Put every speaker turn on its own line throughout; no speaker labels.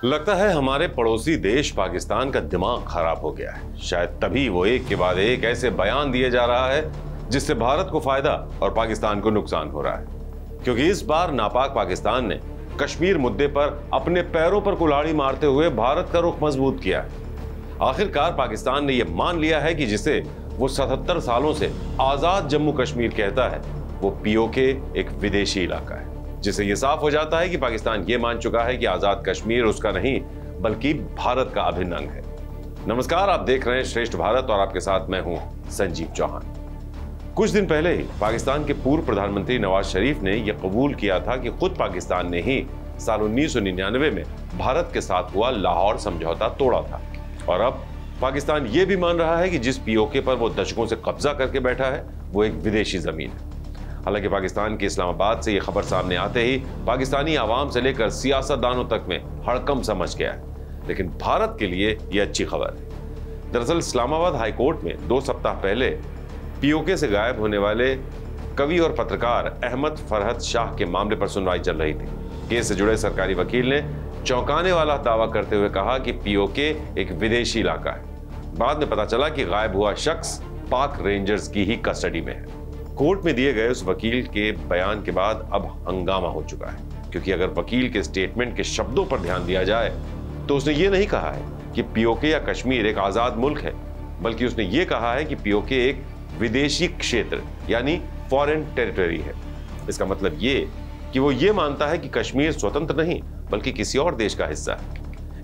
लगता है हमारे पड़ोसी देश पाकिस्तान का दिमाग खराब हो गया है। शायद तभी वो एक के बाद एक ऐसे बयान दिए जा रहा है जिससे भारत को फायदा और पाकिस्तान को नुकसान हो रहा है। क्योंकि इस बार नापाक पाकिस्तान ने कश्मीर मुद्दे पर अपने पैरों पर कुल्हाड़ी मारते हुए भारत का रुख मजबूत किया है। आखिरकार पाकिस्तान ने यह मान लिया है कि जिसे वो 77 सालों से आजाद जम्मू कश्मीर कहता है वो पीओके एक विदेशी इलाका है, जिससे यह साफ हो जाता है कि पाकिस्तान ये मान चुका है कि आजाद कश्मीर उसका नहीं बल्कि भारत का अभिन्न अंग है। नमस्कार, आप देख रहे हैं श्रेष्ठ भारत और आपके साथ मैं हूं संजीव चौहान। कुछ दिन पहले ही पाकिस्तान के पूर्व प्रधानमंत्री नवाज शरीफ ने यह कबूल किया था कि खुद पाकिस्तान ने ही साल 1999 में भारत के साथ हुआ लाहौर समझौता तोड़ा था। और अब पाकिस्तान ये भी मान रहा है कि जिस पीओके पर वो दशकों से कब्जा करके बैठा है वो एक विदेशी जमीन है। हालांकि पाकिस्तान के इस्लामाबाद से यह खबर सामने आते ही पाकिस्तानी आवाम से लेकर सियासतदानों तक में हड़कंप समझ गया है, लेकिन भारत के लिए यह अच्छी खबर है। दरअसल इस्लामाबाद हाईकोर्ट में 2 सप्ताह पहले पीओके से गायब होने वाले कवि और पत्रकार अहमद फरहत शाह के मामले पर सुनवाई चल रही थी। केस से जुड़े सरकारी वकील ने चौंकाने वाला दावा करते हुए कहा कि पीओके एक विदेशी इलाका है। बाद में पता चला कि गायब हुआ शख्स पाक रेंजर्स की ही कस्टडी में है। कोर्ट में दिए गए उस वकील के बयान के बाद अब हंगामा हो चुका है, क्योंकि अगर वकील के स्टेटमेंट के शब्दों पर ध्यान दिया जाए तो उसने ये नहीं कहा है कि पीओके या कश्मीर एक आजाद मुल्क है, बल्कि उसने ये कहा है कि पीओके एक विदेशी क्षेत्र यानी फॉरेन टेरिटरी है। इसका मतलब ये कि वो ये मानता है कि कश्मीर स्वतंत्र नहीं बल्कि किसी और देश का हिस्सा है।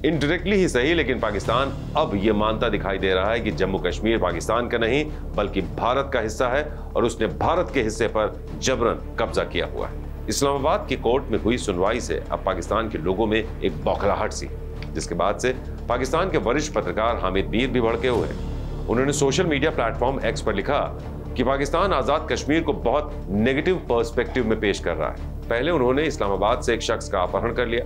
इनडायरेक्टली ही सही, लेकिन पाकिस्तान अब यह मानता दिखाई दे रहा है कि जम्मू कश्मीर पाकिस्तान का नहीं बल्कि भारत का हिस्सा है और उसने भारत के हिस्से पर जबरन कब्जा किया हुआ है। इस्लामाबाद की कोर्ट में हुई सुनवाई से अब पाकिस्तान के लोगों में एक बौखलाहट सी, जिसके बाद से पाकिस्तान के वरिष्ठ पत्रकार हामिद मीर भी भड़के हुए हैं। उन्होंने सोशल मीडिया प्लेटफॉर्म एक्स पर लिखा कि पाकिस्तान आजाद कश्मीर को बहुत नेगेटिव पर्सपेक्टिव में पेश कर रहा है। पहले उन्होंने इस्लामाबाद से एक शख्स का अपहरण कर लिया,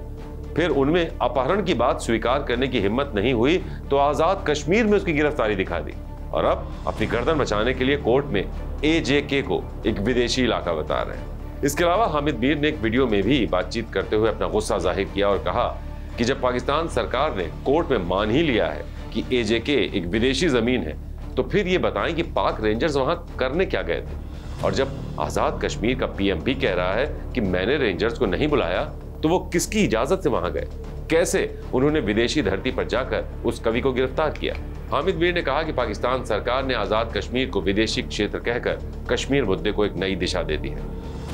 फिर उनमें अपहरण की बात स्वीकार करने की हिम्मत नहीं हुई तो आजाद कश्मीर में उसकी गिरफ्तारी दिखा दी, और अब अपनी गर्दन बचाने के लिए कोर्ट में एजेके को एक विदेशी इलाका बता रहे हैं। इसके अलावा हामिद मीर ने एक वीडियो में भी बातचीत करते हुए अपना गुस्सा जाहिर किया और कहा कि जब पाकिस्तान सरकार ने कोर्ट में मान ही लिया है कि एजेके एक विदेशी जमीन है तो फिर ये बताएं कि पाक रेंजर्स वहां करने क्या गए थे। और जब आजाद कश्मीर का पीएम भी कह रहा है कि मैंने रेंजर्स को नहीं बुलाया तो वो किसकी इजाजत से वहां गए, कैसे उन्होंने विदेशी धरती पर जाकर उस कवि को गिरफ्तार किया। हामिद मीर ने कहा कि पाकिस्तान सरकार ने आजाद कश्मीर को विदेशी क्षेत्र कहकर कश्मीर मुद्दे को एक नई दिशा दे दी है।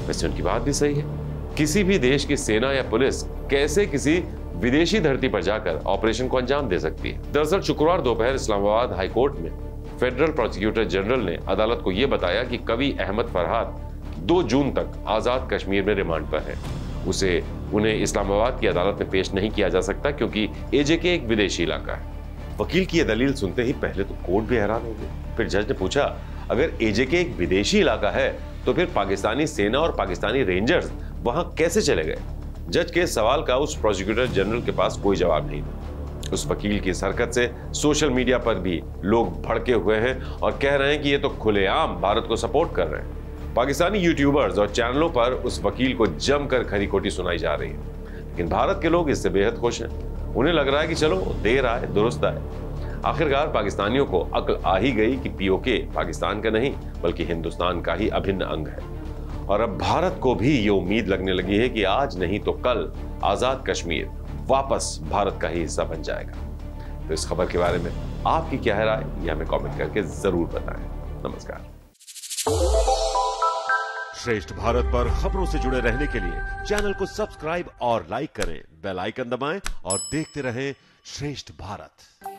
वैसे उनकी बात भी सही है। किसी भी देश की सेना या पुलिस कैसे किसी विदेशी धरती पर जाकर ऑपरेशन को अंजाम दे सकती है। दरअसल शुक्रवार दोपहर इस्लामाबाद हाईकोर्ट में फेडरल प्रोसिक्यूटर जनरल ने अदालत को यह बताया कि कवि अहमद फरहत 2 जून तक आजाद कश्मीर में रिमांड पर है। उन्हें इस्लामाबाद की अदालत में पेश नहीं किया जा सकता क्योंकि एजेके एक विदेशी इलाका है। वकील की यह दलील सुनते ही पहले तो कोर्ट भी हैरान हो गई। फिर जज ने पूछा, अगर एजेके एक विदेशी इलाका है तो फिर पाकिस्तानी सेना और पाकिस्तानी रेंजर्स वहां कैसे चले गए? जज के सवाल का उस प्रोसिक्यूटर जनरल के पास कोई जवाब नहीं था। उस वकील की इस हरकत से सोशल मीडिया पर भी लोग भड़के हुए हैं और कह रहे हैं कि ये तो खुलेआम भारत को सपोर्ट कर रहे हैं। पाकिस्तानी यूट्यूबर्स और चैनलों पर उस वकील को जमकर खरी खोटी सुनाई जा रही है, लेकिन भारत के लोग इससे बेहद खुश हैं। उन्हें लग रहा है कि चलो देर आए दुरुस्त आए। आखिरकार पाकिस्तानियों को अक्ल आ ही गई कि पीओके पाकिस्तान का नहीं बल्कि हिंदुस्तान का ही अभिन्न अंग है। और अब भारत को भी ये उम्मीद लगने लगी है कि आज नहीं तो कल आजाद कश्मीर वापस भारत का ही हिस्सा बन जाएगा। तो इस खबर के बारे में आपकी क्या है राय, ये हमें कमेंट करके जरूर बताएं। नमस्कार।
श्रेष्ठ भारत पर खबरों से जुड़े रहने के लिए चैनल को सब्सक्राइब और लाइक करें, बेल आइकन दबाएं और देखते रहें श्रेष्ठ भारत।